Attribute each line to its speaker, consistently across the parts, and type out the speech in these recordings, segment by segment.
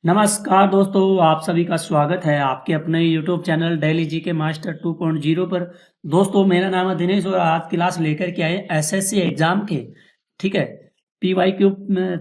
Speaker 1: नमस्कार दोस्तों, आप सभी का स्वागत है आपके अपने YouTube चैनल डेली जी के मास्टर 2.0 पर। दोस्तों, मेरा नाम है दिनेश और आज क्लास लेकर के आए एसएससी एग्जाम के, ठीक है, PYQ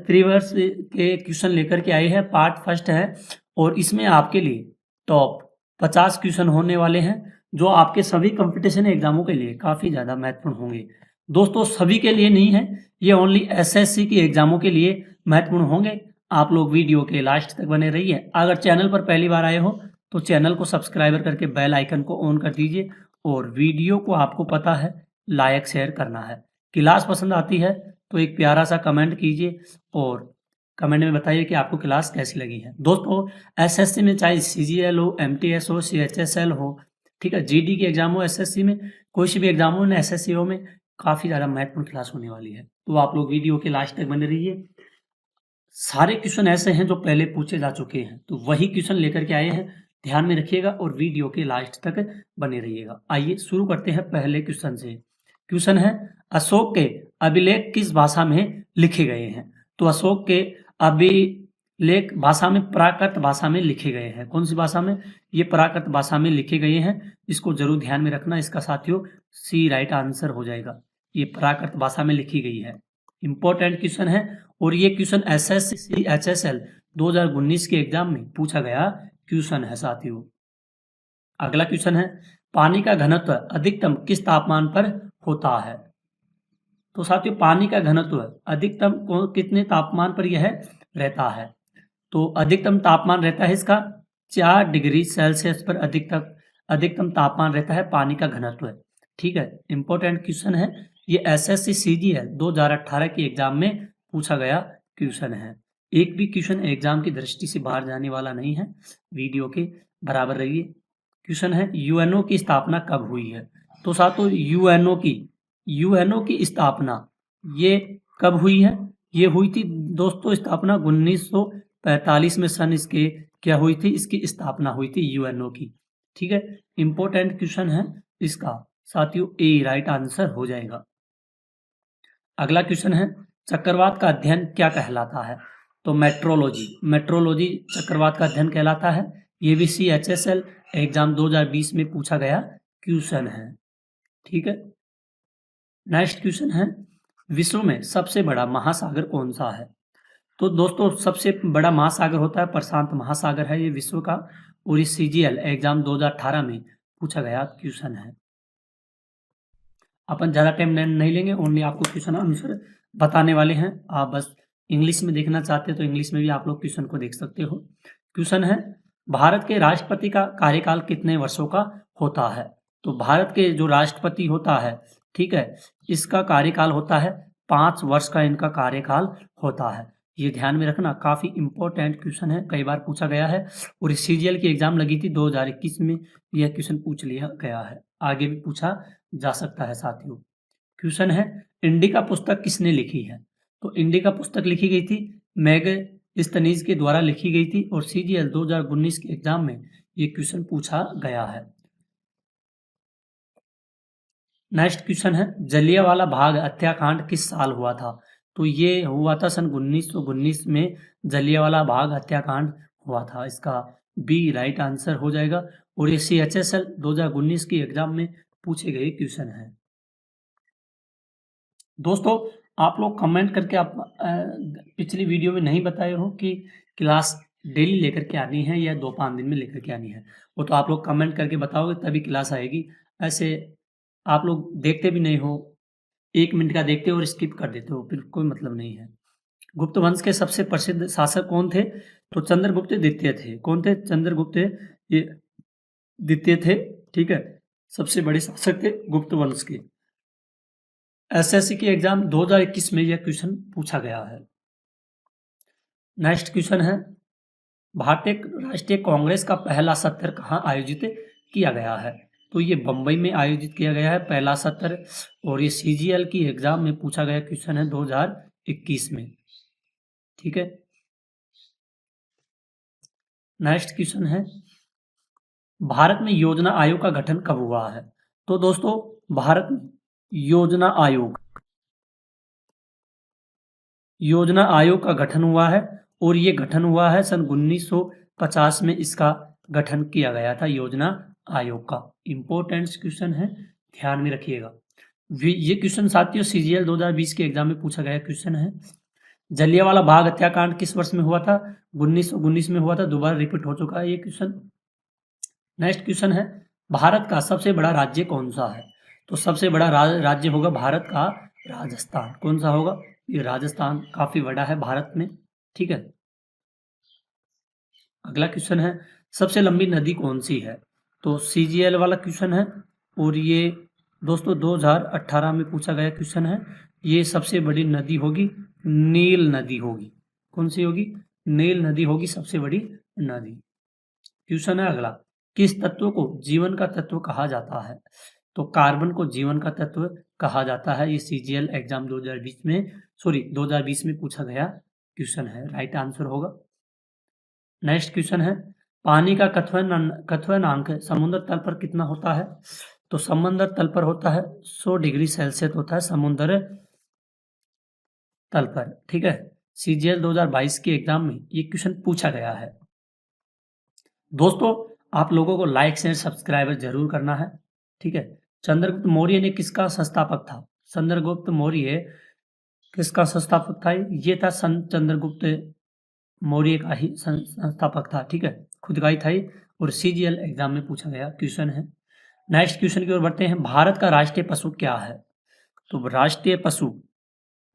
Speaker 1: 3 वर्ष के क्वेश्चन लेकर के आए हैं। पार्ट फर्स्ट है और इसमें आपके लिए टॉप 50 क्वेश्चन होने वाले हैं जो आपके सभी कंपटीशन एग्जामों के लिए काफ़ी ज़्यादा महत्वपूर्ण होंगे। दोस्तों, सभी के लिए नहीं है, ये ओनली एसएससी की एग्जामों के लिए महत्वपूर्ण होंगे। आप लोग वीडियो के लास्ट तक बने रहिए। अगर चैनल पर पहली बार आए हो तो चैनल को सब्सक्राइबर करके बेल आइकन को ऑन कर दीजिए और वीडियो को आपको पता है लाइक शेयर करना है। क्लास पसंद आती है तो एक प्यारा सा कमेंट कीजिए और कमेंट में बताइए कि आपको क्लास कैसी लगी है। दोस्तों, एसएससी में चाहे सीजीएल हो, एमटीएस हो, सीएचएसएल हो, ठीक है, जीडी की एग्जाम हो, एसएससी में कोई सी भी एग्जाम हो, एसएससी हो में काफ़ी ज़्यादा महत्वपूर्ण क्लास होने वाली है। तो आप लोग वीडियो के लास्ट तक बने रहिए। सारे क्वेश्चन ऐसे हैं जो पहले पूछे जा चुके हैं, तो वही क्वेश्चन लेकर के आए हैं। ध्यान में रखिएगा और वीडियो के लास्ट तक बने रहिएगा। आइए शुरू करते हैं पहले क्वेश्चन से। क्वेश्चन है, अशोक के अभिलेख किस भाषा में लिखे गए हैं? तो अशोक के अभिलेख भाषा में प्राकृत भाषा में लिखे गए हैं। कौन सी भाषा में? ये प्राकृत भाषा में लिखे गए हैं। इसको जरूर ध्यान में रखना। इसका साथियों सी राइट आंसर हो जाएगा। ये प्राकृत भाषा में लिखी गई है। इंपॉर्टेंट क्वेश्चन है और ये क्वेश्चन एसएससी एचएसएल 2019 के एग्जाम में पूछा गया क्वेश्चन है साथियों। अगला क्वेश्चन है, पानी का घनत्व अधिकतम किस तापमान पर होता है? तो साथियों, पानी का घनत्व अधिकतम कितने तापमान पर यह रहता है? तो अधिकतम तापमान रहता है इसका 4 डिग्री सेल्सियस पर अधिकतम तापमान रहता है पानी का घनत्व। ठीक है, इंपॉर्टेंट क्वेश्चन है। ये एसएससी सीजीएल 2018 की एग्जाम में पूछा गया क्वेश्चन है। एक भी क्वेश्चन एग्जाम की दृष्टि से बाहर जाने वाला नहीं है। वीडियो के बराबर रहिए। क्वेश्चन है, यूएनओ की स्थापना कब हुई है? तो साथियों, यूएनओ की स्थापना ये कब हुई है? ये हुई थी दोस्तों स्थापना 1945 में सन इसके क्या हुई थी? इसकी स्थापना हुई थी यूएनओ की। ठीक है, इंपॉर्टेंट क्वेश्चन है इसका साथियों ए राइट आंसर हो जाएगा। अगला क्वेश्चन है, चक्रवात का अध्ययन क्या कहलाता है? तो मेट्रोलॉजी चक्रवात का अध्ययन कहलाता है। ये भी सीएचएसएल एग्जाम 2020 में पूछा गया क्वेश्चन है। ठीक है, नेक्स्ट क्वेश्चन है, विश्व में सबसे बड़ा महासागर कौन सा है? तो दोस्तों, सबसे बड़ा महासागर होता है प्रशांत महासागर है ये विश्व का, और इस सीजीएल एग्जाम 2018 में पूछा गया क्वेश्चन है। अपन ज़्यादा टाइम नहीं लेंगे, ओनली आपको क्वेश्चन आंसर बताने वाले हैं। आप बस इंग्लिश में देखना चाहते हैं तो इंग्लिश में भी आप लोग क्वेश्चन को देख सकते हो। क्वेश्चन है, भारत के राष्ट्रपति का कार्यकाल कितने वर्षों का होता है? तो भारत के जो राष्ट्रपति होता है, ठीक है, इसका कार्यकाल होता है 5 वर्ष का इनका कार्यकाल होता है। ये ध्यान में रखना, काफ़ी इंपॉर्टेंट क्वेश्चन है, कई बार पूछा गया है और इस सीजीएल की एग्जाम लगी थी 2021 में, यह क्वेश्चन पूछ लिया गया है। आगे भी पूछा जा सकता है साथियों। क्वेश्चन है, इंडिका पुस्तक किसने लिखी है? तो इंडिका पुस्तक लिखी गई थी मेगस्थनीज के द्वारा लिखी गई थी और सीजीएल 2019 के एग्जाम में ये क्वेश्चन पूछा गया है। नेक्स्ट क्वेश्चन है, जलियांवाला बाग हत्याकांड किस साल हुआ था? तो ये हुआ था सन 1919 में जलियांवाला बाग हत्याकांड हुआ था। इसका बी राइट आंसर हो जाएगा और ये सीएचएसएल 2019 की एग्जाम में पूछे गए क्वेश्चन है। दोस्तों, आप लोग कमेंट करके आप पिछली वीडियो में नहीं बताए हो कि क्लास डेली लेकर के आनी है या 2-5 दिन में लेकर के आनी है, वो तो आप लोग कमेंट करके बताओगे तभी क्लास आएगी। ऐसे आप लोग देखते भी नहीं हो, 1 मिनट का देखते हो और स्किप कर देते हो, फिर कोई मतलब नहीं है। गुप्त वंश के सबसे प्रसिद्ध शासक कौन थे? तो चंद्रगुप्त द्वितीय थे। कौन थे? चंद्रगुप्त ये द्वितीय थे। ठीक है, सबसे बड़े शासक थे गुप्त वंश के। एसएससी की एग्जाम 2021 में यह क्वेश्चन पूछा गया है। नेक्स्ट क्वेश्चन है, भारतीय राष्ट्रीय कांग्रेस का पहला सत्र कहाँ आयोजित किया गया है? तो ये बम्बई में आयोजित किया गया है पहला सत्र और ये सीजीएल की एग्जाम में पूछा गया क्वेश्चन है 2021 में। ठीक है, नेक्स्ट क्वेश्चन है, भारत में योजना आयोग का गठन कब हुआ है? तो दोस्तों, भारत में योजना आयोग का गठन हुआ है और ये गठन हुआ है सन 1950 में, इसका गठन किया गया था योजना आयोग का। इंपॉर्टेंट क्वेश्चन है, ध्यान में रखिएगा। ये क्वेश्चन साथियों सीजीएल 2020 के एग्जाम में पूछा गया क्वेश्चन है। जलियांवाला बाग हत्याकांड किस वर्ष में हुआ था? 1919 में हुआ था। दोबारा रिपीट हो चुका है ये क्वेश्चन। नेक्स्ट क्वेश्चन है, भारत का सबसे बड़ा राज्य कौन सा है? तो सबसे बड़ा राज्य होगा भारत का राजस्थान। कौन सा होगा? ये राजस्थान काफी बड़ा है भारत में। ठीक है। अगला क्वेश्चन है, सबसे लंबी नदी कौन सी है? तो सीजीएल वाला क्वेश्चन है और ये दोस्तों 2018 में पूछा गया क्वेश्चन है। ये सबसे बड़ी नदी होगी नील नदी होगी। कौन सी होगी? नील नदी होगी सबसे बड़ी नदी। क्वेश्चन है अगला, किस तत्व को जीवन का तत्व कहा जाता है? तो कार्बन को जीवन का तत्व कहा जाता है। ये सीजीएल एग्जाम 2020 में पूछा गया क्वेश्चन है। राइट आंसर होगा। नेक्स्ट क्वेश्चन है, पानी का क्वथनांक समुद्र तल पर कितना होता है? तो समुद्र तल पर होता है 100 डिग्री सेल्सियस होता है समुद्र तल पर। ठीक है। सीजीएल 2022 के एग्जाम में ये क्वेश्चन पूछा गया है। दोस्तों आप लोगों को लाइक शेयर सब्सक्राइबर जरूर करना है। ठीक है। चंद्रगुप्त मौर्य ने किसका संस्थापक था? चंद्रगुप्त मौर्य किसका संस्थापक था? ये था चंद्रगुप्त मौर्य का ही संस्थापक था। ठीक है। खुद का ही था ये और सीजीएल एग्जाम में पूछा गया क्वेश्चन है। नेक्स्ट क्वेश्चन की ओर बढ़ते हैं, भारत का राष्ट्रीय पशु क्या है? तो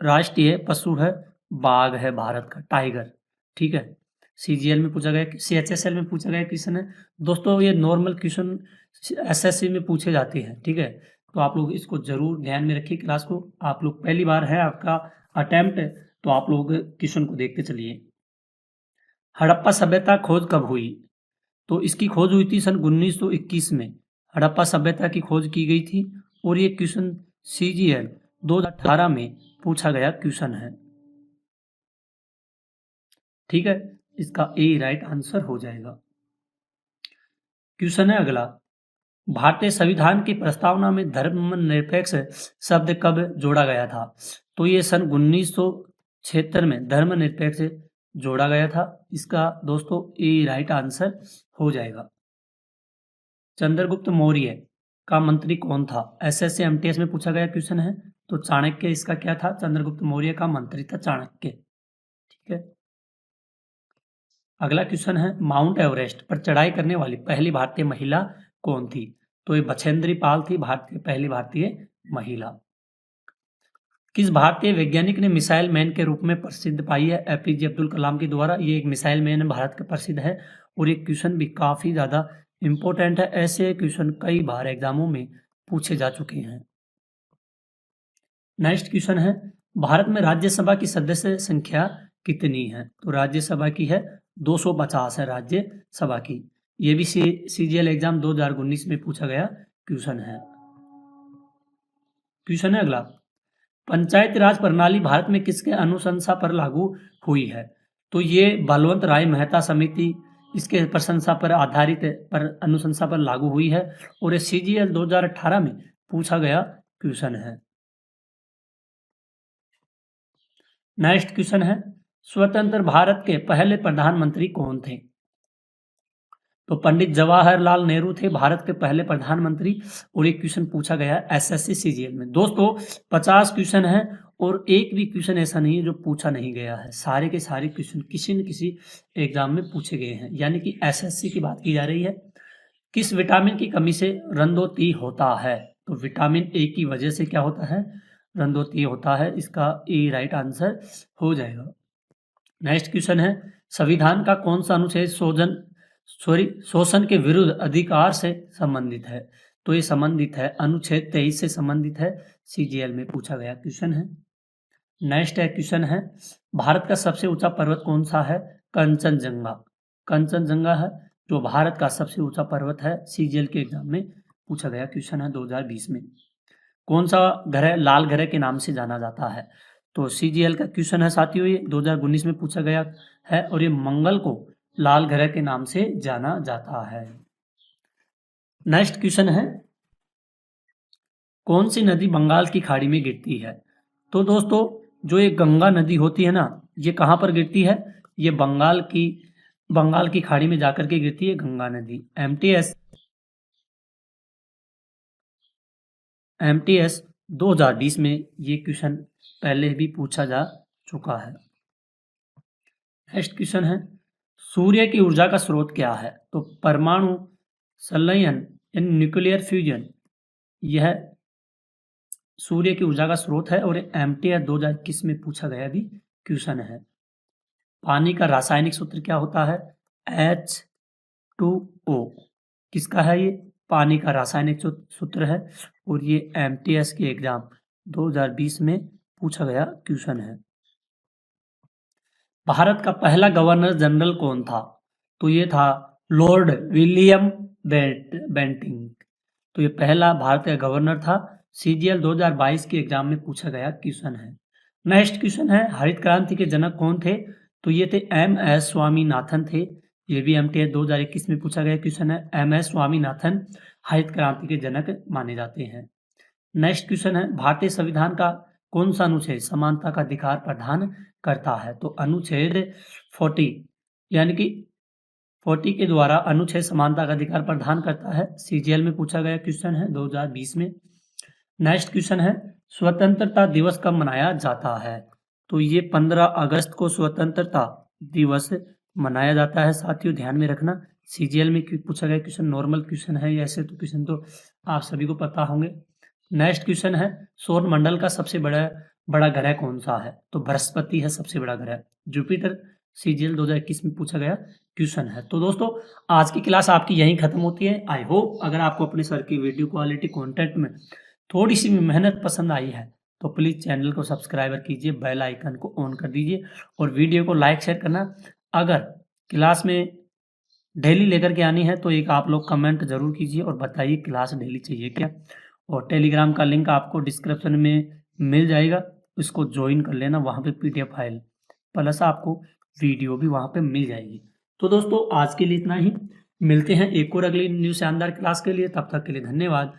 Speaker 1: राष्ट्रीय पशु है बाघ है भारत का, टाइगर। ठीक है। सीजीएल में पूछा गया, सीएचएसएल में पूछा गया क्वेश्चन है। दोस्तों ये नॉर्मल क्वेश्चन एसएससी में पूछे जाते हैं। ठीक है। तो आप लोग इसको जरूर ध्यान में रखिए। क्लास को आप लोग पहली बार है आपका अटेम्प्ट, तो आप लोग क्वेश्चन को देखते चलिए। हड़प्पा सभ्यता खोज कब हुई? तो इसकी खोज हुई थी सन 1921 में। हड़प्पा सभ्यता की खोज की गई थी और ये क्वेश्चन सीजीएल 2018 में पूछा गया क्वेश्चन है। ठीक है। इसका ए राइट आंसर हो जाएगा। क्वेश्चन है अगला, भारतीय संविधान की प्रस्तावना में धर्मनिरपेक्ष शब्द कब जोड़ा गया था? तो ये सन 1976 में धर्मनिरपेक्ष जोड़ा गया था। इसका दोस्तों ए राइट आंसर हो जाएगा। चंद्रगुप्त मौर्य का मंत्री कौन था? एसएससी एमटीएस में पूछा गया क्वेश्चन है। तो चाणक्य इसका क्या था? चंद्रगुप्त मौर्य का मंत्री था चाणक्य। ठीक है। अगला क्वेश्चन है, माउंट एवरेस्ट पर चढ़ाई करने वाली पहली भारतीय महिला कौन थी? तो ये बछेंद्री पाल थी पहली भारतीय महिला। किस भारतीय वैज्ञानिक ने मिसाइल मैन के रूप में प्रसिद्ध पाई है? एपीजे अब्दुल कलाम के द्वारा। ये एक मिसाइल मैन भारत का प्रसिद्ध है और ये क्वेश्चन भी काफी ज्यादा इंपॉर्टेंट है। ऐसे क्वेश्चन कई बार एग्जामों में पूछे जा चुके हैं। नेक्स्ट क्वेश्चन है, भारत में राज्यसभा की सदस्य संख्या कितनी है? तो राज्यसभा की है 250 है राज्यसभा की। ये भी सीजीएल एग्जाम 2019 में पूछा गया क्वेश्चन है। क्वेश्चन है अगला, पंचायती राज प्रणाली भारत में किसके अनुशंसा पर लागू हुई है? तो ये बलवंत राय मेहता समिति इसके प्रशंसा पर आधारित पर अनुशंसा पर लागू हुई है और ये सीजीएल 2018 में पूछा गया क्वेश्चन है। नेक्स्ट क्वेश्चन है, स्वतंत्र भारत के पहले प्रधानमंत्री कौन थे? तो पंडित जवाहरलाल नेहरू थे भारत के पहले प्रधानमंत्री और एक क्वेश्चन पूछा गया एसएससी सीजीएल में। दोस्तों 50 क्वेश्चन है और एक भी क्वेश्चन ऐसा नहीं है जो पूछा नहीं गया है। सारे के सारे क्वेश्चन किसी न किसी एग्जाम में पूछे गए हैं, यानी कि एसएससी की बात की जा रही है। किस विटामिन की कमी से रंधोत्ती होता है? तो विटामिन ए की वजह से क्या होता है? रंधोत्ती होता है। इसका ए राइट आंसर हो जाएगा। नेक्स्ट क्वेश्चन है, संविधान का कौन सा अनुच्छेद शोषण के विरुद्ध अधिकार से संबंधित है? तो ये संबंधित है अनुच्छेद 23 से संबंधित है। सीजीएल में पूछा गया क्वेश्चन है। नेक्स्ट क्वेश्चन है, भारत का सबसे ऊंचा पर्वत कौन सा है? कंचनजंगा। कंचनजंगा है जो भारत का सबसे ऊंचा पर्वत है। सीजीएल के एग्जाम में पूछा गया क्वेश्चन है 2020 में। कौन सा ग्रह लाल ग्रह के नाम से जाना जाता है? तो सीजीएल का क्वेश्चन है साथियों, ये 2019 में पूछा गया है और ये मंगल को लाल ग्रह के नाम से जाना जाता है। नेक्स्ट क्वेश्चन है, कौन सी नदी बंगाल की खाड़ी में गिरती है? तो दोस्तों जो ये गंगा नदी होती है ना, ये कहां पर गिरती है? ये बंगाल की खाड़ी में जाकर के गिरती है गंगा नदी। एमटीएस 2020 में ये क्वेश्चन पहले भी पूछा जा चुका है। नेक्स्ट क्वेश्चन है, सूर्य की ऊर्जा का स्रोत क्या है? तो परमाणु संलयन यानी न्यूक्लियर फ्यूजन, यह सूर्य की ऊर्जा का स्रोत है और एमटीएस 2021 में पूछा गया भी क्वेश्चन है। पानी का रासायनिक सूत्र क्या होता है? H2O। किसका है ये? पानी का रासायनिक सूत्र है और ये एमटीएस के एग्जाम 2020 में पूछा गया क्वेश्चन है। भारत का पहला गवर्नर जनरल कौन था? तो ये था लॉर्ड विलियम बेंटिंक। तो ये पहला भारत का गवर्नर था। सीजीएल 2022 के एग्जाम में पूछा गया क्वेश्चन है। नेक्स्ट क्वेश्चन है, हरित क्रांति के जनक कौन थे? तो ये थे एम.एस. स्वामीनाथन थे। ये भी एमटीएस 2021 में पूछा गया क्वेश्चन है। एम.एस. स्वामीनाथन हरित क्रांति के जनक माने जाते हैं। नेक्स्ट क्वेश्चन है, भारतीय संविधान का कौन सा अनुच्छेद समानता का अधिकार प्रदान करता है? तो अनुच्छेद 40 यानी कि 40 के द्वारा अनुच्छेद समानता का अधिकार प्रदान करता है। सीजीएल में पूछा गया क्वेश्चन है 2020 में। नेक्स्ट क्वेश्चन है, स्वतंत्रता दिवस कब मनाया जाता है? तो ये 15 अगस्त को स्वतंत्रता दिवस मनाया जाता है। साथियों ध्यान में रखना, सीजीएल में पूछा गया क्वेश्चन नॉर्मल क्वेश्चन है। ऐसे तो क्वेश्चन तो आप सभी को पता होंगे। नेक्स्ट क्वेश्चन है, सौर मंडल का सबसे बड़ा ग्रह कौन सा है? तो बृहस्पति है सबसे बड़ा ग्रह। जुपिटर सीजीएल 2021 में पूछा गया क्वेश्चन है। तो दोस्तों आज की क्लास आपकी यहीं खत्म होती है। आई होप अगर आपको अपने सर की वीडियो क्वालिटी कंटेंट में थोड़ी सी भी मेहनत पसंद आई है तो प्लीज़ चैनल को सब्सक्राइब कीजिए, बेल आइकन को ऑन कर दीजिए और वीडियो को लाइक शेयर करना। अगर क्लास में डेली लेकर के आनी है तो एक आप लोग कमेंट जरूर कीजिए और बताइए क्लास डेली चाहिए क्या। और टेलीग्राम का लिंक आपको डिस्क्रिप्शन में मिल जाएगा, इसको ज्वाइन कर लेना। वहाँ पे पीडीएफ फाइल प्लस आपको वीडियो भी वहाँ पे मिल जाएगी। तो दोस्तों आज के लिए इतना ही, मिलते हैं एक और अगली न्यू शानदार क्लास के लिए। तब तक के लिए धन्यवाद।